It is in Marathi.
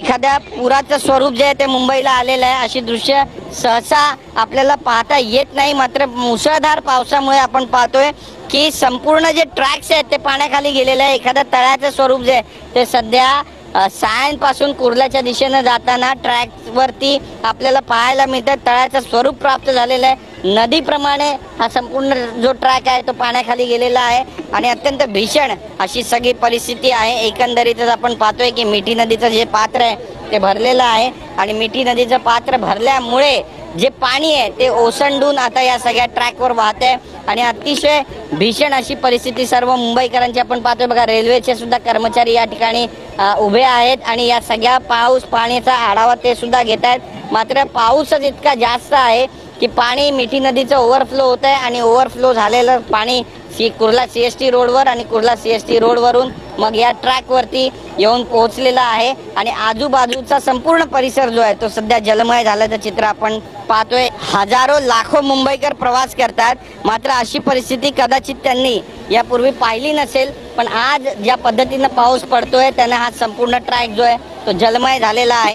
एखाद्या पुराचं स्वरूप जे आहे ते मुंबईला आलेलं आहे, अशी दृश्य सहसा आपल्याला पाहता येत नाही. मात्र मुसळधार पावसामुळे आपण पाहतोय की संपूर्ण जे ट्रॅक्स आहेत ते पाण्याखाली गेलेले आहे. एखाद्या तळ्याचं स्वरूप जे आहे ते सध्या सायन पासून कुर्ल्याच्या दिशेने जाताना ट्रॅक वरती आपल्याला पाहायला मिळतं. तळ्याचं स्वरूप प्राप्त झालेलं आहे. नदीप्रमाणे हा संपूर्ण जो ट्रॅक आहे तो पाण्याखाली गेलेला आहे आणि अत्यंत भीषण अशी सगळी परिस्थिती आहे. एकंदरीतच आपण पाहतोय की मिठी नदीचं जे पात्र आहे ते भरलेलं आहे आणि मिठी नदीचं पात्र भरल्यामुळे जे पाणी आहे ते ओसंडून आता या सगळ्या ट्रॅकवर वाहते आणि अतिशय भीषण अशी परिस्थिती सर्व मुंबईकरांची आपण पाहतोय. बघा, रेल्वेचे सुद्धा कर्मचारी या ठिकाणी उभे आहेत आणि या सगळ्या पाऊस पाण्याचा आढावा ते सुद्धा घेत आहेत. मात्र पाऊसच इतका जास्त आहे की पाणी मिठी नदीचं ओव्हरफ्लो होत आहे आणि ओव्हरफ्लो झालेलं पाणी कुर्ला CST रोडवर आणि कुर्ला CST रोडवरून मग या ट्रॅकवरती येऊन पोहोचलेला आहे आणि आजूबाजूचा संपूर्ण परिसर जो आहे तो सध्या जलमय झाल्याचं चित्र आपण पाहतोय. हजारो लाखो मुंबईकर प्रवास करतात, मात्र अशी परिस्थिती कदाचित त्यांनी यापूर्वी पाहिली नसेल. पण आज ज्या पद्धतीनं पाऊस पडतोय त्याने हा संपूर्ण ट्रॅक जो आहे तो जलमय झालेला आहे.